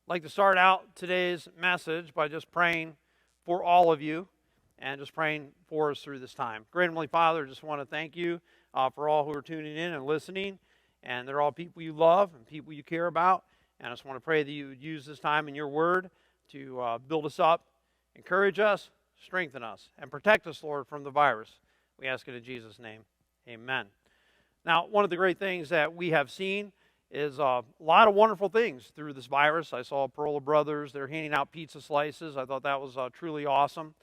I'd like to start out today's message by just praying for all of you and just praying for us through this time. Great Heavenly Father, I just want to thank you for all who are tuning in and listening. And they're all people you love and people you care about. And I just want to pray that you would use this time in your word to build us up, encourage us, strengthen us, and protect us, Lord, from the virus. We ask it in Jesus' name. Amen. Now, one of the great things that we have seen is a lot of wonderful things through this virus. I saw Pearl Brothers. They're handing out pizza slices. I thought that was truly awesome.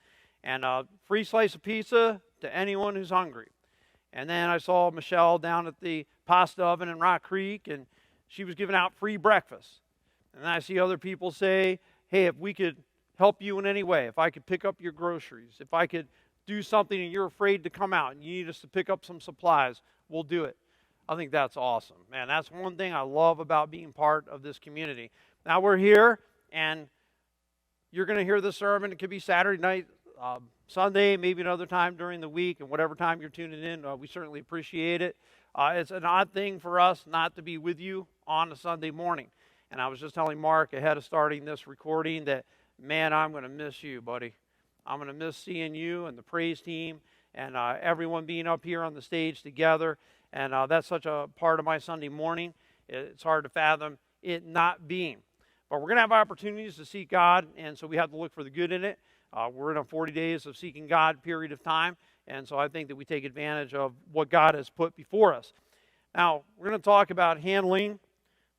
And a free slice of pizza to anyone who's hungry. And then I saw Michelle down at the pasta oven in Rock Creek, and she was giving out free breakfast. And I see other people say, hey, if we could help you in any way, if I could pick up your groceries, if I could do something and you're afraid to come out and you need us to pick up some supplies, we'll do it. I think that's awesome. Man, that's one thing I love about being part of this community. Now we're here, and you're going to hear this sermon. It could be Saturday night, Sunday, maybe another time during the week, and whatever time you're tuning in, we certainly appreciate it. It's an odd thing for us not to be with you on a Sunday morning. And I was just telling Mark ahead of starting this recording that, man, I'm going to miss you, buddy. I'm going to miss seeing you and the praise team and everyone being up here on the stage together. And that's such a part of my Sunday morning. It's hard to fathom it not being. But we're going to have opportunities to seek God, and so we have to look for the good in it. We're in a 40 days of seeking God period of time, and so I think that we take advantage of what God has put before us. Now, we're going to talk about handling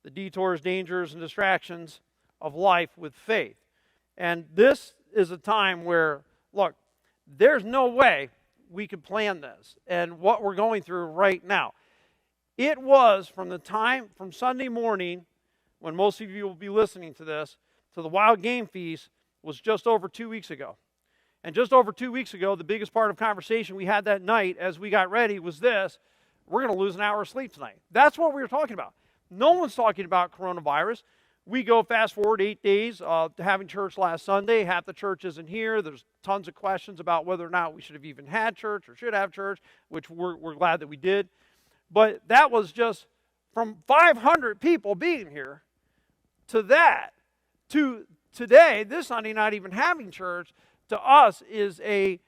the detours, dangers, and distractions of life with faith. And this is a time where, look, there's no way we could plan this and what we're going through right now. It was from Sunday morning, when most of you will be listening to this, to the Wild Game Feast, was just over 2 weeks ago. And just over 2 weeks ago, the biggest part of conversation we had that night as we got ready was this: we're going to lose an hour of sleep tonight. That's what we were talking about. No one's talking about coronavirus. We go fast forward 8 days to having church last Sunday. Half the church isn't here. There's tons of questions about whether or not we should have even had church or should have church, which we're glad that we did. But that was just from 500 people being here to that, to today, this Sunday, not even having church, to us is a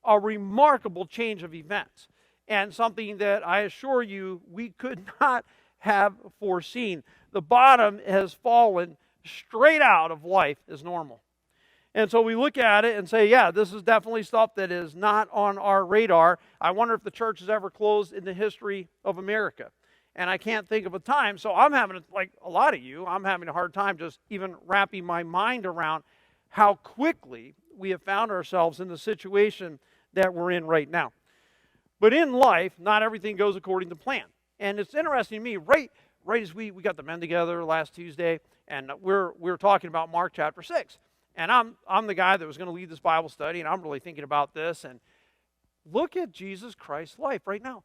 remarkable change of events, and something that I assure you we could not have foreseen. The bottom has fallen straight out of life as normal. And so we look at it and say, yeah, this is definitely stuff that is not on our radar. I wonder if the church has ever closed in the history of America. And I can't think of a time, so I'm having, like a lot of you, I'm having a hard time just even wrapping my mind around how quickly we have found ourselves in the situation that we're in right now. But in life, not everything goes according to plan. And it's interesting to me, right as we got the men together last Tuesday, and we're talking about Mark chapter 6. And I'm the guy that was going to lead this Bible study, and I'm really thinking about this. And look at Jesus Christ's life right now.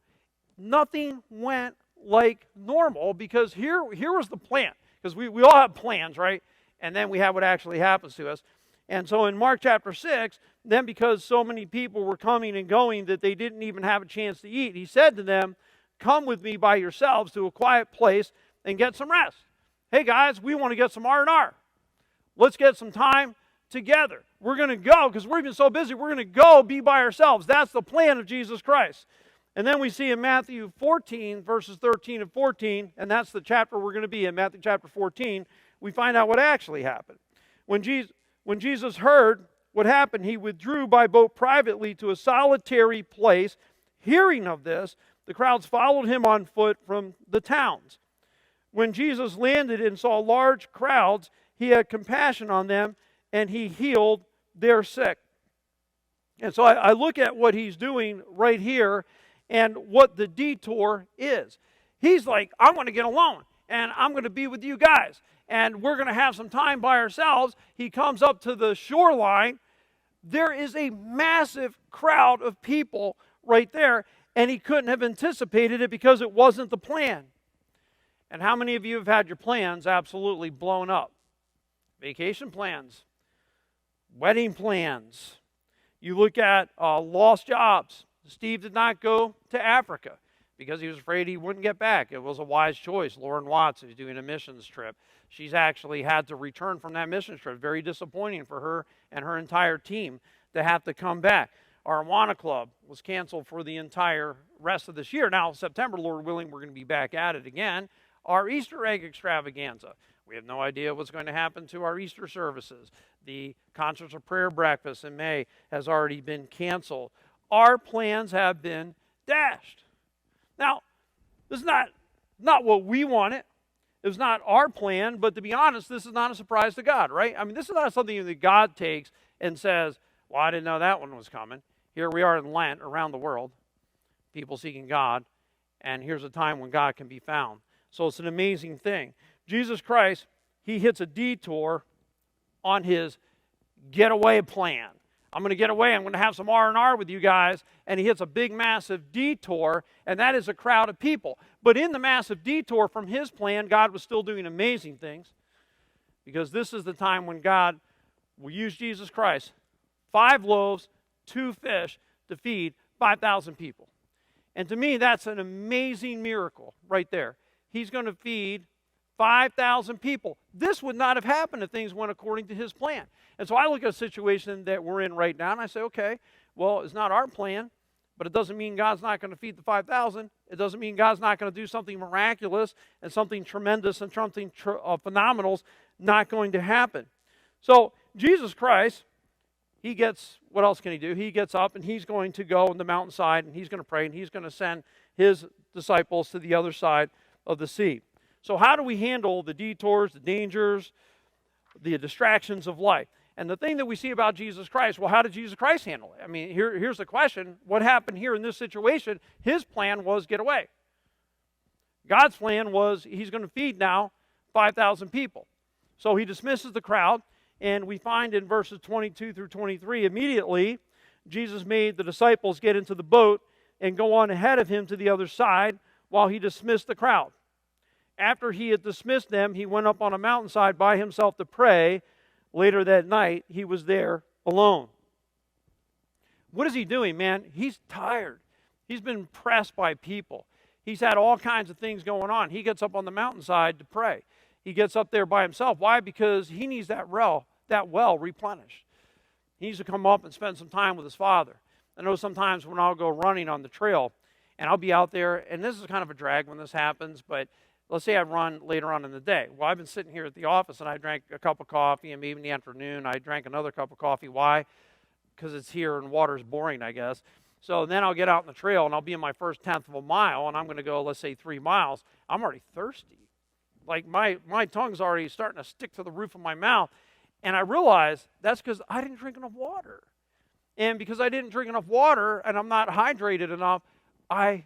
Nothing went like normal, because here was the plan. Because we all have plans, right? And then we have what actually happens to us. And so in Mark chapter 6, then because so many people were coming and going that they didn't even have a chance to eat, he said to them, come with me by yourselves to a quiet place and get some rest. Hey guys, we want to get some R&R. Let's get some time together. We're going to go, because we've been so busy, we're going to go be by ourselves. That's the plan of Jesus Christ. And then we see in Matthew 14, verses 13 and 14, and that's the chapter we're going to be in, Matthew chapter 14, we find out what actually happened. When Jesus heard what happened, he withdrew by boat privately to a solitary place. Hearing of this, the crowds followed him on foot from the towns. When Jesus landed and saw large crowds, he had compassion on them, and he healed their sick. And so I look at what he's doing right here and what the detour is. He's like, I'm going to get alone, and I'm going to be with you guys, and we're going to have some time by ourselves. He comes up to the shoreline. There is a massive crowd of people right there, and he couldn't have anticipated it because it wasn't the plan. And how many of you have had your plans absolutely blown up? Vacation plans, wedding plans. You look at lost jobs. Steve did not go to Africa because he was afraid he wouldn't get back. It was a wise choice. Lauren Watts is doing a missions trip. She's actually had to return from that mission trip. Very disappointing for her and her entire team to have to come back. Our Awana Club was canceled for the entire rest of this year. Now, September, Lord willing, we're going to be back at it again. Our Easter egg extravaganza. We have no idea what's going to happen to our Easter services. The Concerts of Prayer breakfast in May has already been canceled. Our plans have been dashed. Now, this is not what we wanted. It was not our plan, but to be honest, this is not a surprise to God, right? I mean, this is not something that God takes and says, well, I didn't know that one was coming. Here we are in Lent around the world, people seeking God, and here's a time when God can be found. So it's an amazing thing. Jesus Christ, he hits a detour on his getaway plan. I'm going to get away. I'm going to have some R&R with you guys. And he hits a big, massive detour, and that is a crowd of people. But in the massive detour from his plan, God was still doing amazing things, because this is the time when God will use Jesus Christ, 5 loaves, 2 fish, to feed 5,000 people. And to me, that's an amazing miracle right there. He's going to feed 5,000 people. This would not have happened if things went according to his plan. And so I look at a situation that we're in right now, and I say, okay, well, it's not our plan, but it doesn't mean God's not going to feed the 5,000. It doesn't mean God's not going to do something miraculous and something tremendous and something phenomenal's not going to happen. So Jesus Christ, he gets, what else can he do? He gets up and he's going to go on the mountainside and he's going to pray and he's going to send his disciples to the other side of the sea. So how do we handle the detours, the dangers, the distractions of life? And the thing that we see about Jesus Christ, well, how did Jesus Christ handle it? I mean, here's the question. What happened here in this situation? His plan was get away. God's plan was he's going to feed now 5,000 people. So he dismisses the crowd, and we find in verses 22 through 23, immediately Jesus made the disciples get into the boat and go on ahead of him to the other side while he dismissed the crowd. After he had dismissed them, he went up on a mountainside by himself to pray. Later that night, he was there alone. What is he doing, man? He's tired. He's been pressed by people. He's had all kinds of things going on. He gets up on the mountainside to pray. He gets up there by himself. Why? Because he needs that well replenished. He needs to come up and spend some time with his Father. I know sometimes when I'll go running on the trail, and I'll be out there, and this is kind of a drag when this happens, but let's say I run later on in the day. Well, I've been sitting here at the office, and I drank a cup of coffee, and maybe in the afternoon I drank another cup of coffee. Why? Because it's here and water's boring, I guess. So then I'll get out on the trail, and I'll be in my first 1/10 of a mile, and I'm going to go, let's say, 3 miles. I'm already thirsty. Like my tongue's already starting to stick to the roof of my mouth, and I realize that's because I didn't drink enough water. And because I didn't drink enough water, and I'm not hydrated enough, I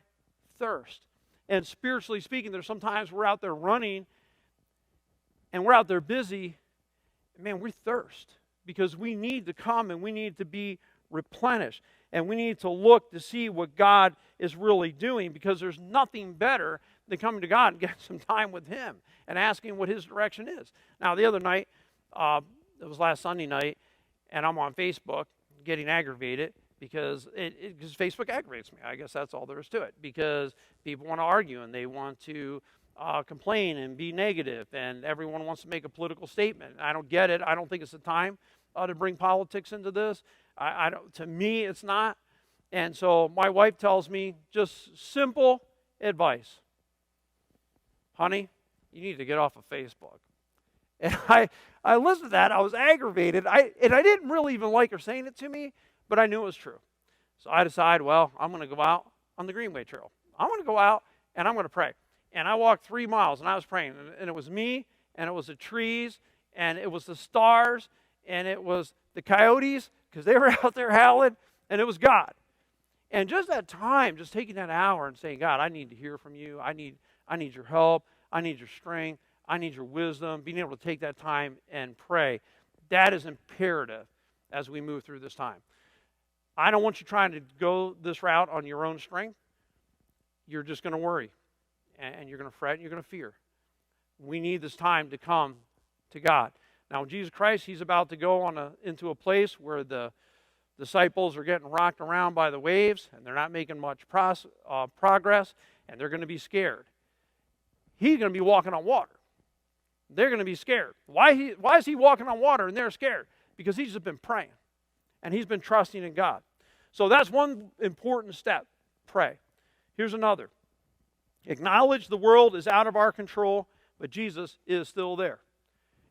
thirst. And spiritually speaking, there's sometimes we're out there running and we're out there busy. Man, we thirst because we need to come and we need to be replenished. And we need to look to see what God is really doing, because there's nothing better than coming to God and getting some time with him and asking what his direction is. Now, the other night, it was last Sunday night, and I'm on Facebook getting aggravated because because Facebook aggravates me. I guess that's all there is to it, because people want to argue and they want to complain and be negative, and everyone wants to make a political statement. I don't get it. I don't think it's the time to bring politics into this. I don't. To me, it's not. And so my wife tells me just simple advice. Honey, you need to get off of Facebook. And I listened to that. I was aggravated. I didn't really even like her saying it to me, but I knew it was true. So I decided, well, I'm going to go out on the Greenway Trail. I'm going to go out and I'm going to pray. And I walked 3 miles and I was praying. And it was me, and it was the trees, and it was the stars, and it was the coyotes, because they were out there howling, and it was God. And just that time, just taking that hour and saying, God, I need to hear from you. I need your help. I need your strength. I need your wisdom. Being able to take that time and pray, that is imperative as we move through this time. I don't want you trying to go this route on your own strength. You're just going to worry, and you're going to fret, and you're going to fear. We need this time to come to God. Now, Jesus Christ, he's about to go into a place where the disciples are getting rocked around by the waves, and they're not making much progress, and they're going to be scared. He's going to be walking on water. they're going to be scared. Why is he walking on water and they're scared? Because he's just been praying, and he's been trusting in God. So that's one important step. Pray. Here's another. Acknowledge the world is out of our control, but Jesus is still there.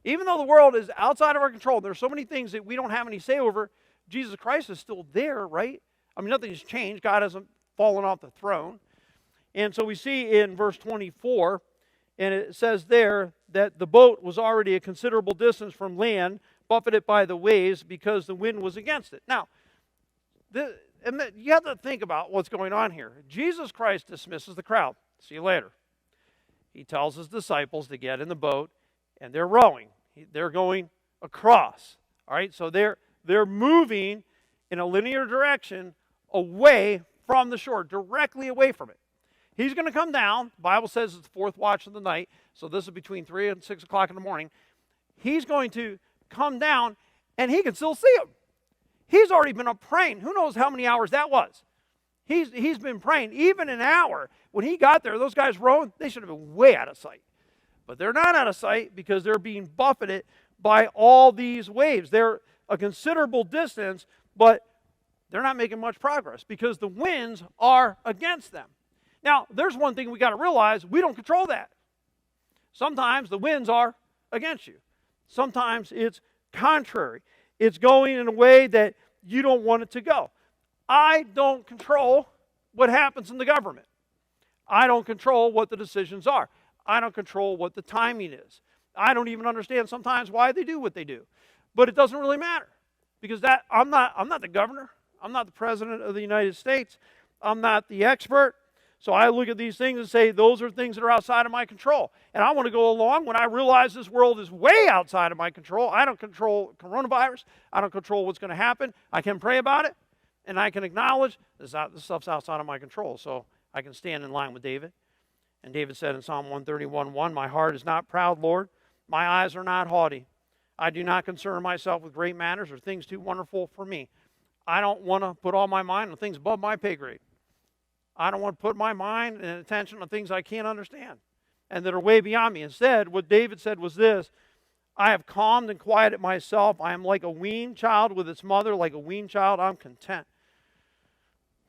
Even though the world is outside of our control, there's so many things that we don't have any say over, Jesus Christ is still there, right? I mean, nothing's changed. God hasn't fallen off the throne. And so we see in verse 24, and it says there that the boat was already a considerable distance from land, buffeted by the waves because the wind was against it. Now, you have to think about what's going on here. Jesus Christ dismisses the crowd. See you later. He tells his disciples to get in the boat, and they're rowing. They're going across. All right, so they're moving in a linear direction away from the shore, directly away from it. He's going to come down. The Bible says it's the fourth watch of the night, so this is between 3 and 6 o'clock in the morning. He's going to come down, and he can still see him. He's already been up praying. Who knows how many hours that was? He's been praying even an hour. When he got there, those guys rowing, they should have been way out of sight. But they're not out of sight because they're being buffeted by all these waves. They're a considerable distance, but they're not making much progress because the winds are against them. Now, there's one thing we got to realize. We don't control that. Sometimes the winds are against you. Sometimes it's contrary. It's going in a way that you don't want it to go. I don't control what happens in the government. I don't control what the decisions are. I don't control what the timing is. I don't even understand sometimes why they do what they do. But it doesn't really matter because I'm not the governor. I'm not the president of the United States. I'm not the expert. So I look at these things and say, those are things that are outside of my control. And I want to go along when I realize this world is way outside of my control. I don't control coronavirus. I don't control what's going to happen. I can pray about it, and I can acknowledge this stuff's outside of my control. So I can stand in line with David. And David said in Psalm 131:1, my heart is not proud, Lord. My eyes are not haughty. I do not concern myself with great matters or things too wonderful for me. I don't want to put all my mind on things above my pay grade. I don't want to put my mind and attention on things I can't understand and that are way beyond me. Instead, what David said was this: I have calmed and quieted myself. I am like a weaned child with its mother. Like a weaned child, I'm content.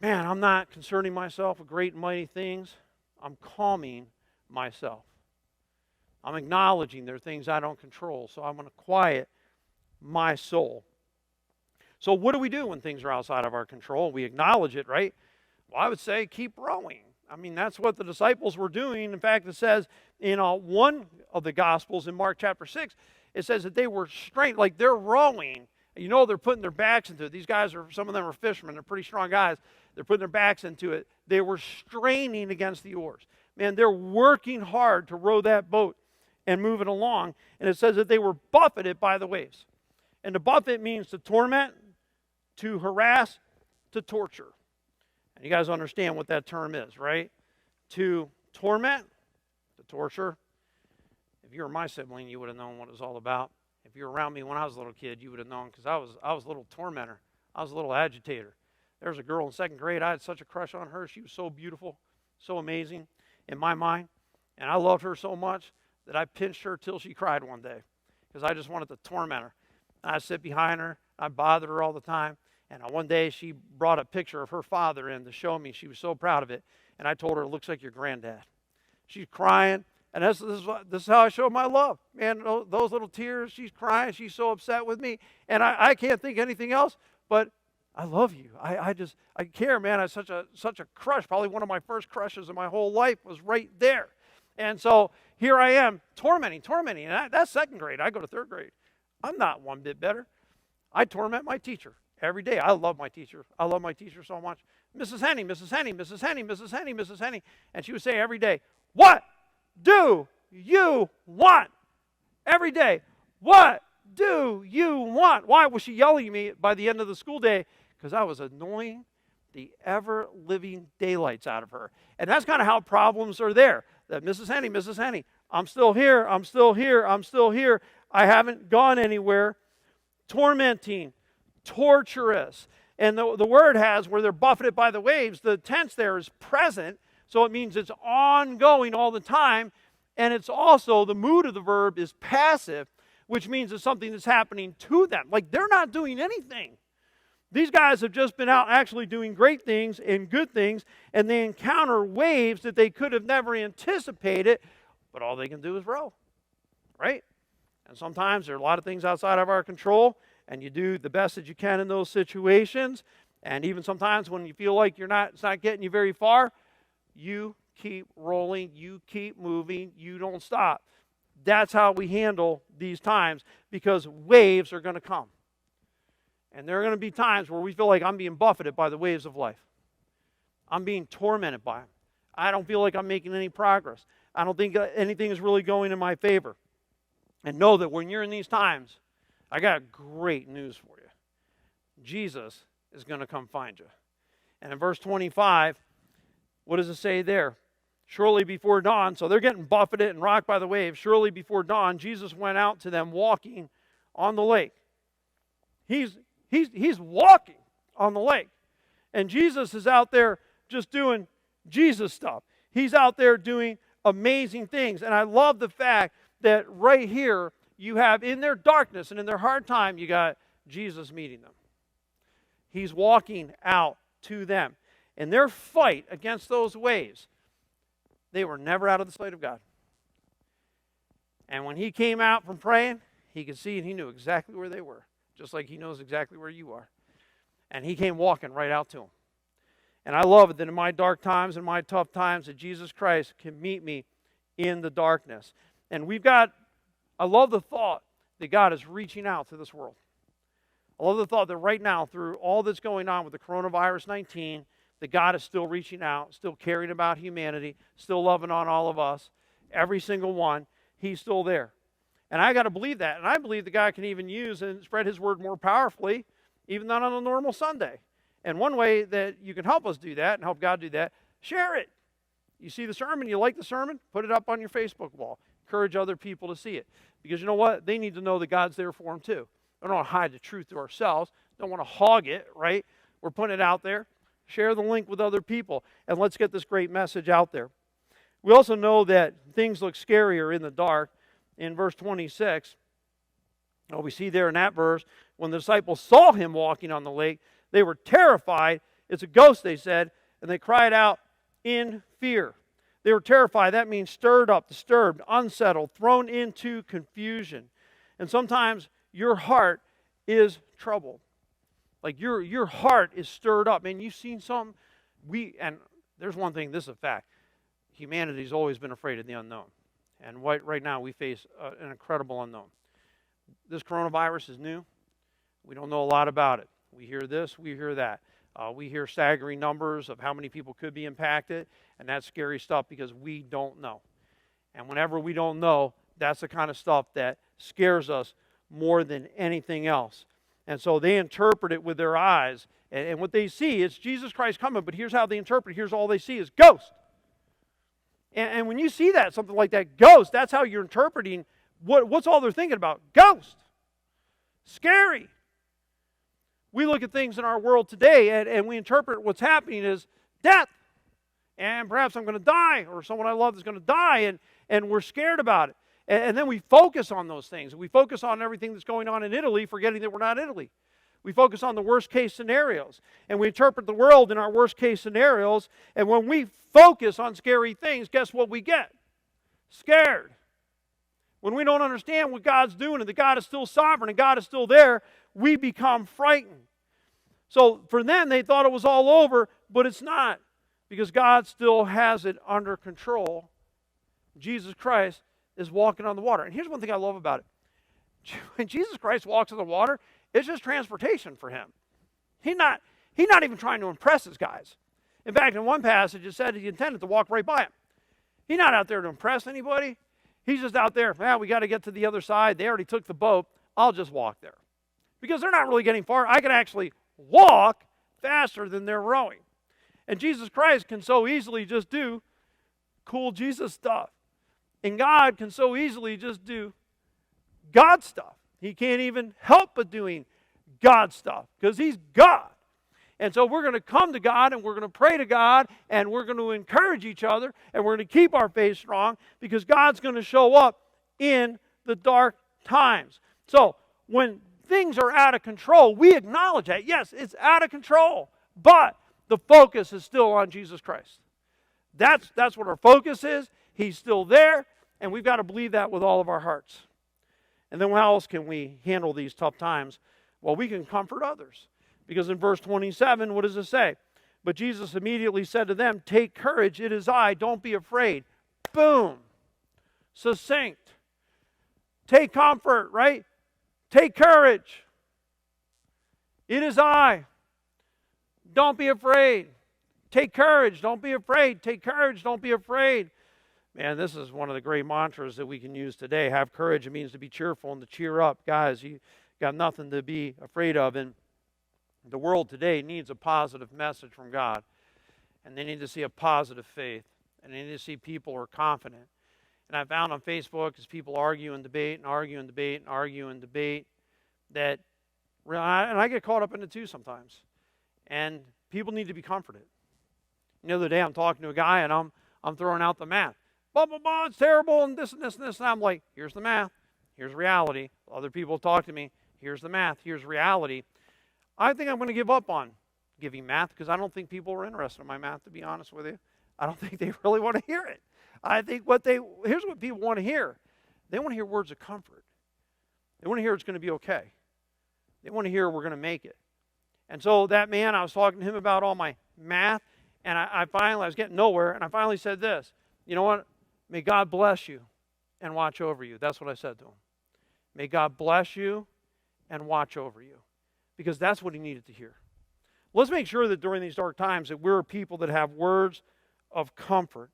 Man, I'm not concerning myself with great and mighty things. I'm calming myself. I'm acknowledging there are things I don't control, so I'm going to quiet my soul. So what do we do when things are outside of our control? We acknowledge it, right? Well, I would say keep rowing. I mean, that's what the disciples were doing. In fact, it says in one of the Gospels in Mark chapter 6, it says that they were strained, like they're rowing. You know, they're putting their backs into it. These guys some of them are fishermen. They're pretty strong guys. They're putting their backs into it. They were straining against the oars. Man, they're working hard to row that boat and move it along. And it says that they were buffeted by the waves. And to buffet means to torment, to harass, to torture. And you guys understand what that term is, right? To torment, to torture. If you were my sibling, you would have known what it was all about. If you were around me when I was a little kid, you would have known because I was a little tormentor. I was a little agitator. There was a girl in second grade. I had such a crush on her. She was so beautiful, so amazing in my mind. And I loved her so much that I pinched her till she cried one day because I just wanted to torment her. And I'd sit behind her. I bothered her all the time. And one day she brought a picture of her father in to show me. She was so proud of it. And I told her, it looks like your granddad. She's crying. And this is how I show my love. Man, those little tears, she's crying. She's so upset with me. And I can't think anything else, but I love you. I care, man. I had such a crush. Probably one of my first crushes in my whole life was right there. And so here I am tormenting. And that's second grade. I go to third grade. I'm not one bit better. I torment my teacher every day. I love my teacher. I love my teacher so much. Mrs. Henny, Mrs. Henny, Mrs. Henny, Mrs. Henny, Mrs. Henny. And she would say every day, what do you want? Every day, what do you want? Why was she yelling at me by the end of the school day? Because I was annoying the ever-living daylights out of her. And that's kind of how problems are there. That Mrs. Henny, I'm still here, I'm still here, I'm still here. I haven't gone anywhere. Tormenting, torturous. And the word has, where they're buffeted by the waves, the tense there is present, so it means it's ongoing all the time. And it's also, the mood of the verb is passive, which means it's something that's happening to them. Like they're not doing anything. These guys have just been out actually doing great things and good things, and they encounter waves that they could have never anticipated, but all they can do is row, right? And sometimes there are a lot of things outside of our control, and you do the best that you can in those situations. And even sometimes when you feel like it's not getting you very far, you keep rolling, you keep moving, you don't stop. That's how we handle these times, because waves are going to come. And there are going to be times where we feel like I'm being buffeted by the waves of life. I'm being tormented by them. I don't feel like I'm making any progress. I don't think anything is really going in my favor. And know that when you're in these times, I got great news for you. Jesus is going to come find you. And in verse 25, what does it say there? Surely before dawn, so they're getting buffeted and rocked by the waves. Surely before dawn, Jesus went out to them walking on the lake. He's walking on the lake. And Jesus is out there just doing Jesus stuff. He's out there doing amazing things. And I love the fact that right here, you have in their darkness and in their hard time, you got Jesus meeting them. He's walking out to them. In their fight against those waves, they were never out of the sight of God. And when he came out from praying, he could see and he knew exactly where they were, just like he knows exactly where you are. And he came walking right out to them. And I love it that in my dark times and my tough times that Jesus Christ can meet me in the darkness. And I love the thought that God is reaching out to this world. I love the thought that right now, through all that's going on with the coronavirus 19, that God is still reaching out, still caring about humanity, still loving on all of us, every single one. He's still there. And I got to believe that. And I believe that God can even use and spread his word more powerfully, even than on a normal Sunday. And one way that you can help us do that and help God do that, share it. You see the sermon, you like the sermon, put it up on your Facebook wall. Encourage other people to see it. Because you know what? They need to know that God's there for them too. We don't want to hide the truth to ourselves. Don't want to hog it, right? We're putting it out there. Share the link with other people. And let's get this great message out there. We also know that things look scarier in the dark. In verse 26, we see there in that verse, when the disciples saw him walking on the lake, they were terrified. It's a ghost, they said, and they cried out in fear. They were terrified. That means stirred up, disturbed, unsettled, thrown into confusion. And sometimes your heart is troubled. Like your heart is stirred up. Man, you've seen something. And there's one thing, this is a fact. Humanity's always been afraid of the unknown. And right now we face an incredible unknown. This coronavirus is new. We don't know a lot about it. We hear this, we hear that. We hear staggering numbers of how many people could be impacted, and that's scary stuff because we don't know. And whenever we don't know, that's the kind of stuff that scares us more than anything else. And so they interpret it with their eyes, and what they see is Jesus Christ coming, but here's how they interpret it. Here's all they see is ghost. And when you see that, something like that, ghost, that's how you're interpreting what's all they're thinking about. Ghost. Scary. We look at things in our world today and we interpret what's happening as death. And perhaps I'm going to die, or someone I love is going to die, and we're scared about it. And then we focus on those things. We focus on everything that's going on in Italy, forgetting that we're not Italy. We focus on the worst case scenarios. And we interpret the world in our worst case scenarios. And when we focus on scary things, guess what we get? Scared. When we don't understand what God's doing and that God is still sovereign and God is still there, we become frightened. So for them, they thought it was all over, but it's not, because God still has it under control. Jesus Christ is walking on the water. And here's one thing I love about it. When Jesus Christ walks on the water, it's just transportation for him. He's not even trying to impress his guys. In fact, in one passage, it said he intended to walk right by him. He's not out there to impress anybody. He's just out there, we got to get to the other side. They already took the boat. I'll just walk there. Because they're not really getting far. I can actually walk faster than they're rowing. And Jesus Christ can so easily just do cool Jesus stuff. And God can so easily just do God stuff. He can't even help but doing God stuff because he's God. And so we're going to come to God, and we're going to pray to God, and we're going to encourage each other, and we're going to keep our faith strong, because God's going to show up in the dark times. So when things are out of control, we acknowledge that. Yes, it's out of control, but the focus is still on Jesus Christ. That's what our focus is. He's still there, and we've got to believe that with all of our hearts. And then how else can we handle these tough times? Well, we can comfort others. Because in verse 27, what does it say? But Jesus immediately said to them, take courage, it is I, don't be afraid. Boom. Succinct. Take comfort, right? Take courage. It is I. Don't be afraid. Take courage, don't be afraid. Take courage, don't be afraid. Man, this is one of the great mantras that we can use today. Have courage, it means to be cheerful and to cheer up. Guys, you got nothing to be afraid of. And the world today needs a positive message from God. And they need to see a positive faith. And they need to see people who are confident. And I found on Facebook, as people argue and debate and argue and debate and argue and debate, that, and I get caught up in it too sometimes. And people need to be comforted. The other day I'm talking to a guy, and I'm throwing out the math. Blah, blah, blah, it's terrible, and this and this and this. And I'm like, here's the math. Here's reality. Other people talk to me. Here's the math. Here's reality. I think I'm going to give up on giving math, because I don't think people are interested in my math, to be honest with you. I don't think they really want to hear it. I think here's what people want to hear. They want to hear words of comfort. They want to hear it's going to be okay. They want to hear we're going to make it. And so that man, I was talking to him about all my math, and I was getting nowhere, and I finally said this. You know what? May God bless you and watch over you. That's what I said to him. May God bless you and watch over you. Because that's what he needed to hear. Let's make sure that during these dark times that we're people that have words of comfort.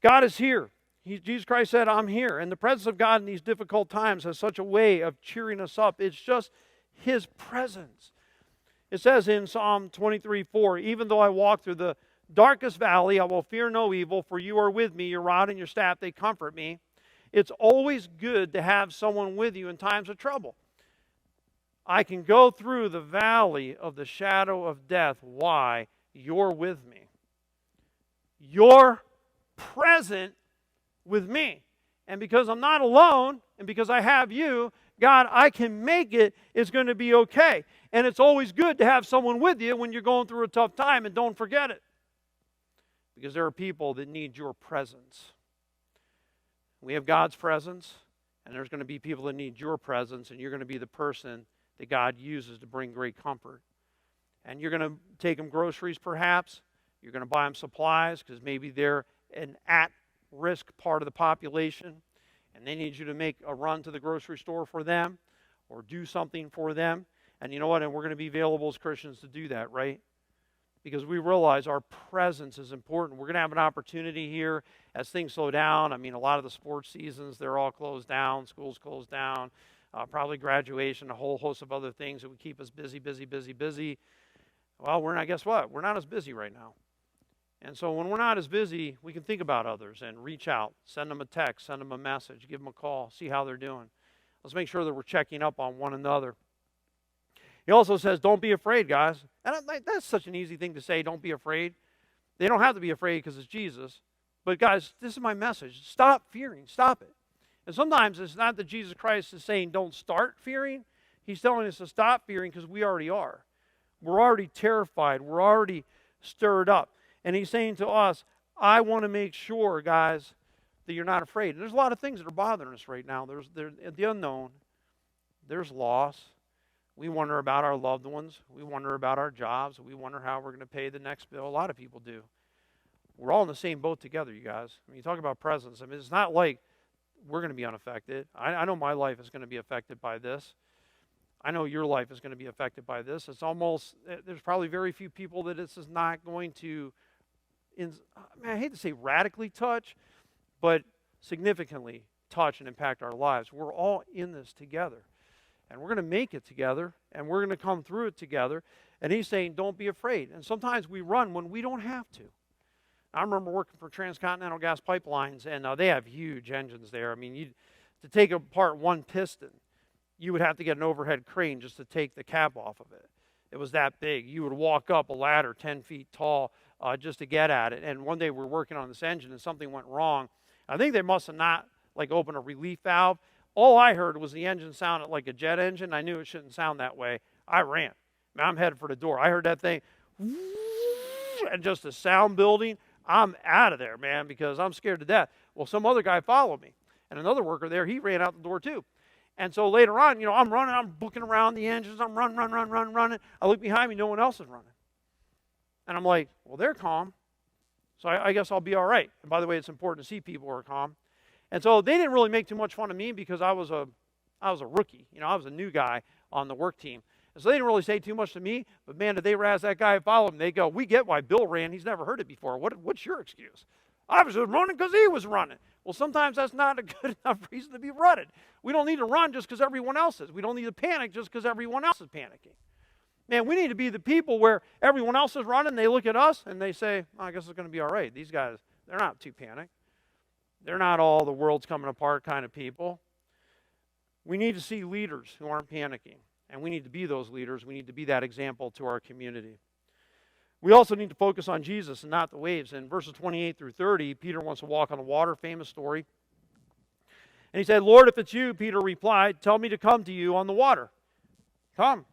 God is here. Jesus Christ said, I'm here. And the presence of God in these difficult times has such a way of cheering us up. It's just His presence. It says in Psalm 23:4, even though I walk through the darkest valley, I will fear no evil, for you are with me. Your rod and your staff, they comfort me. It's always good to have someone with you in times of trouble. I can go through the valley of the shadow of death. Why? You're with me. You're present with me. And because I'm not alone, and because I have you, God, I can make it. It's going to be okay. And it's always good to have someone with you when you're going through a tough time, and don't forget it. Because there are people that need your presence. We have God's presence, and there's going to be people that need your presence, and you're going to be the person that God uses to bring great comfort. And you're going to take them groceries, perhaps. You're going to buy them supplies, because maybe they're an at-risk part of the population, and they need you to make a run to the grocery store for them or do something for them. And you know what? And we're going to be available as Christians to do that, right? Because we realize our presence is important. We're going to have an opportunity here as things slow down. I mean, a lot of the sports seasons, they're all closed down. Schools closed down. Probably graduation, a whole host of other things that would keep us busy. Well, guess what? We're not as busy right now. And so when we're not as busy, we can think about others and reach out, send them a text, send them a message, give them a call, see how they're doing. Let's make sure that we're checking up on one another. He also says, don't be afraid, guys. And that's such an easy thing to say, don't be afraid. They don't have to be afraid because it's Jesus. But guys, this is my message. Stop fearing. Stop it. And sometimes it's not that Jesus Christ is saying don't start fearing. He's telling us to stop fearing because we already are. We're already terrified. We're already stirred up. And he's saying to us, I want to make sure, guys, that you're not afraid. And there's a lot of things that are bothering us right now. There's the unknown. There's loss. We wonder about our loved ones. We wonder about our jobs. We wonder how we're going to pay the next bill. A lot of people do. We're all in the same boat together, you guys. I mean, you talk about presence. I mean, it's not like we're going to be unaffected. I know my life is going to be affected by this. I know your life is going to be affected by this. There's probably very few people that this is not going to, I hate to say radically touch, but significantly touch and impact our lives. We're all in this together. And we're going to make it together, and we're going to come through it together. And he's saying, don't be afraid. And sometimes we run when we don't have to. I remember working for Transcontinental Gas Pipelines, and they have huge engines there. I mean, to take apart one piston, you would have to get an overhead crane just to take the cap off of it. It was that big. You would walk up a ladder 10 feet tall just to get at it. And one day we were working on this engine and something went wrong. I think they must have not opened a relief valve. All I heard was the engine sounded like a jet engine. I knew it shouldn't sound that way. I ran. Man, I'm headed for the door. I heard that thing and just the sound building. I'm out of there, man, because I'm scared to death. Well, some other guy followed me. And another worker there, he ran out the door too. And so later on, I'm running, I'm booking around the engines, I'm running. I look behind me, no one else is running. And I'm like, well, they're calm, so I guess I'll be all right. And by the way, it's important to see people who are calm. And so they didn't really make too much fun of me because I was a rookie. I was a new guy on the work team. And so they didn't really say too much to me, but man, did they razz that guy who followed him. They go, we get why Bill ran, he's never heard it before. What's your excuse? I was just running because he was running. Well, sometimes that's not a good enough reason to be running. We don't need to run just because everyone else is. We don't need to panic just because everyone else is panicking. Man, we need to be the people where everyone else is running, they look at us and they say, I guess it's going to be all right. These guys, they're not too panicked. They're not all the world's coming apart kind of people. We need to see leaders who aren't panicking, and we need to be those leaders. We need to be that example to our community. We also need to focus on Jesus and not the waves. In verses 28 through 30, Peter wants to walk on the water, famous story. And he said, Lord, if it's you, Peter replied, tell me to come to you on the water. Come.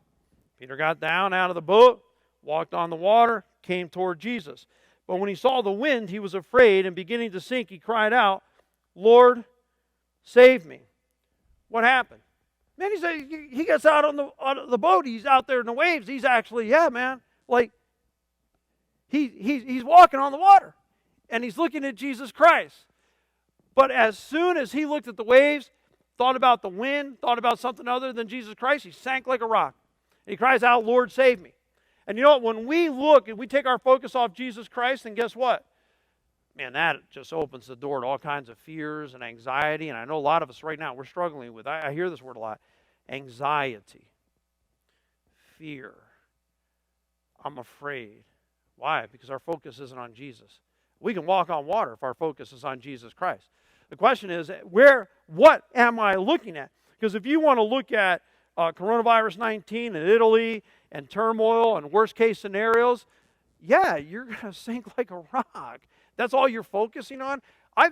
Peter got down out of the boat, walked on the water, came toward Jesus. But when he saw the wind, he was afraid, and beginning to sink, he cried out, Lord, save me. What happened? Man, he gets out on the boat. He's out there in the waves. He's actually, He's walking on the water, and he's looking at Jesus Christ. But as soon as he looked at the waves, thought about the wind, thought about something other than Jesus Christ, he sank like a rock. And he cries out, Lord, save me. And you know what? When we look and we take our focus off Jesus Christ, then guess what? Man, that just opens the door to all kinds of fears and anxiety. And I know a lot of us right now, we're struggling with, I hear this word a lot, anxiety, fear. I'm afraid. Why? Because our focus isn't on Jesus. We can walk on water if our focus is on Jesus Christ. The question is, what am I looking at? Because if you want to look at coronavirus 19 in Italy and turmoil and worst case scenarios, yeah, you're going to sink like a rock. That's all you're focusing on.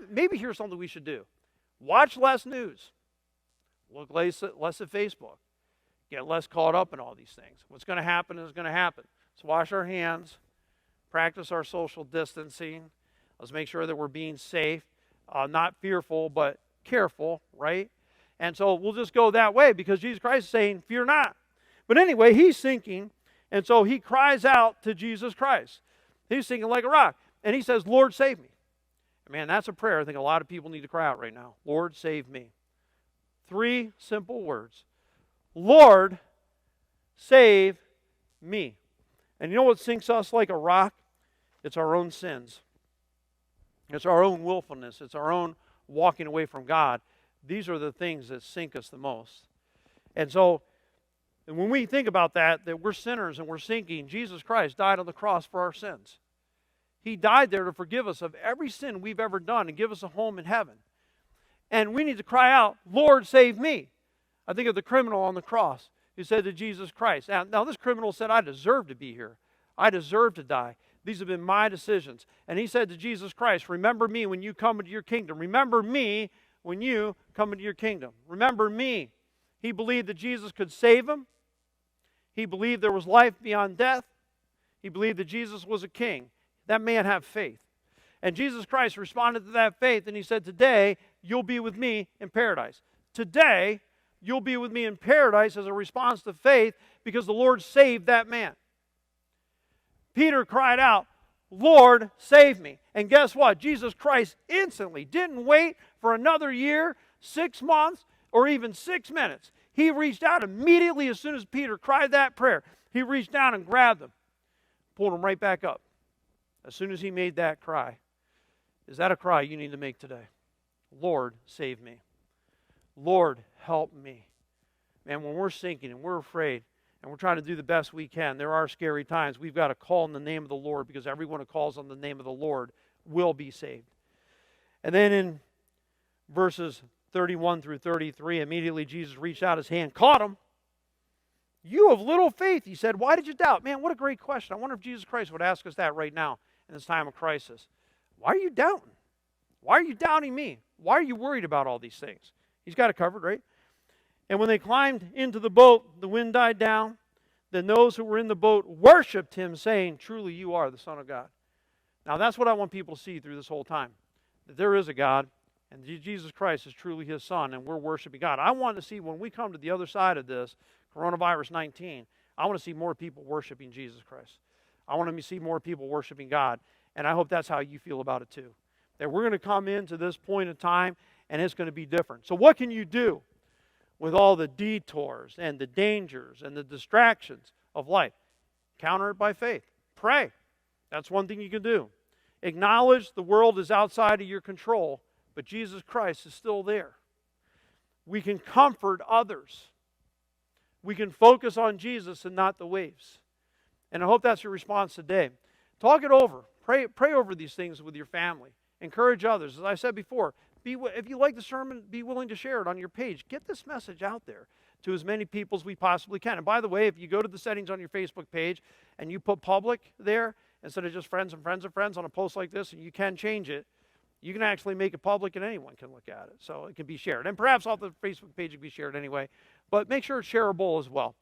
Maybe here's something we should do. Watch less news. Look less at Facebook. Get less caught up in all these things. What's going to happen is going to happen. Let's wash our hands. Practice our social distancing. Let's make sure that we're being safe, not fearful, but careful, right? And so we'll just go that way because Jesus Christ is saying, fear not. But anyway, he's sinking, and so he cries out to Jesus Christ. He's sinking like a rock, and he says, Lord, save me. And man, that's a prayer I think a lot of people need to cry out right now. Lord, save me. 3 simple words. Lord, save me. And you know what sinks us like a rock? It's our own sins. It's our own willfulness. It's our own walking away from God. These are the things that sink us the most. And so, when we think about that we're sinners and we're sinking, Jesus Christ died on the cross for our sins. He died there to forgive us of every sin we've ever done and give us a home in heaven. And we need to cry out, Lord, save me. I think of the criminal on the cross who said to Jesus Christ, now this criminal said, I deserve to be here. I deserve to die. These have been my decisions. And he said to Jesus Christ, remember me when you come into your kingdom. Remember me when you come into your kingdom. Remember me. He believed that Jesus could save him. He believed there was life beyond death. He believed that Jesus was a king. That man had faith. And Jesus Christ responded to that faith and he said, today you'll be with me in paradise. Today you'll be with me in paradise as a response to faith because the Lord saved that man. Peter cried out, Lord, save me. And guess what? Jesus Christ instantly didn't wait for another year, 6 months, or even 6 minutes. He reached out immediately as soon as Peter cried that prayer. He reached down and grabbed him, pulled him right back up. As soon as he made that cry. Is that a cry you need to make today? Lord, save me. Lord, help me. Man, when we're sinking and we're afraid, and we're trying to do the best we can, there are scary times. We've got to call in the name of the Lord because everyone who calls on the name of the Lord will be saved. And then in verses 31 through 33, immediately Jesus reached out his hand, caught him, You of little faith, he said, why did you doubt? Man, what a great question. I wonder if Jesus Christ would ask us that right now in this time of crisis. Why are you doubting? Why are you doubting me? Why are you worried about all these things? He's got it covered, right? And when they climbed into the boat, the wind died down. Then those who were in the boat worshiped him, saying, truly you are the Son of God. Now that's what I want people to see through this whole time. That there is a God, and Jesus Christ is truly his Son, and we're worshiping God. I want to see when we come to the other side of this, coronavirus 19, I want to see more people worshiping Jesus Christ. I want to see more people worshiping God, and I hope that's how you feel about it too. That we're going to come into this point in time, and it's going to be different. So what can you do with all the detours and the dangers and the distractions of life? Counter it by faith. Pray. That's one thing you can do. Acknowledge the world is outside of your control, but Jesus Christ is still there. We can comfort others. We can focus on Jesus and not the waves. And I hope that's your response today. Talk it over. Pray over these things with your family. Encourage others. As I said before, if you like the sermon, be willing to share it on your page. Get this message out there to as many people as we possibly can. And by the way, if you go to the settings on your Facebook page and you put public there, instead of just friends and friends and friends on a post like this, and you can change it, you can actually make it public and anyone can look at it. So it can be shared. And perhaps off the Facebook page it can be shared anyway. But make sure it's shareable as well.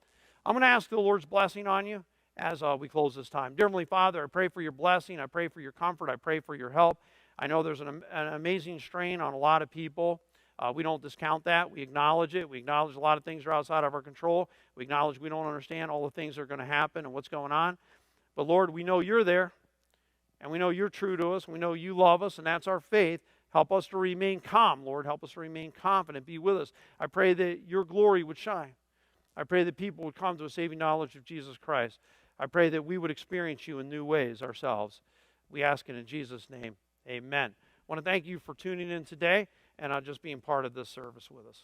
I'm going to ask the Lord's blessing on you as we close this time. Dear Heavenly Father, I pray for your blessing. I pray for your comfort. I pray for your help. I know there's an amazing strain on a lot of people. We don't discount that. We acknowledge it. We acknowledge a lot of things are outside of our control. We acknowledge we don't understand all the things that are going to happen and what's going on. But Lord, we know you're there, and we know you're true to us. We know you love us, and that's our faith. Help us to remain calm, Lord. Help us to remain confident. Be with us. I pray that your glory would shine. I pray that people would come to a saving knowledge of Jesus Christ. I pray that we would experience you in new ways ourselves. We ask it in Jesus' name. Amen. I want to thank you for tuning in today and just being part of this service with us.